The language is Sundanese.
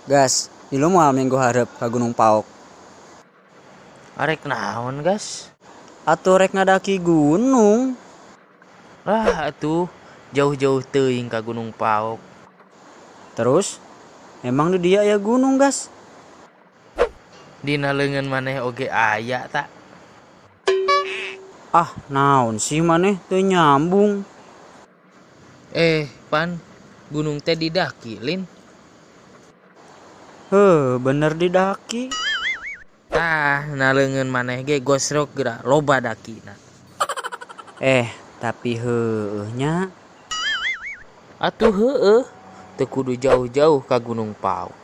Gas, ilu moal minggu hareup ka Gunung Paok. Arek naon gas? Atuh rek ngadaki gunung. Lah atuh jauh-jauh teuing ka Gunung Paok. Terus, emang di dia ya gunung, Gas? Dina leungeun maneh oge aya tak? Ah, naon sih maneh teu nyambung. Pan, gunung teh didaki, Lin. Bener didaki. Tah, naleungeun maneh ge gosrok geura loba dakina. Tapi nya. Atuh heueuh, teu kudu jauh-jauh ka Gunung Paok.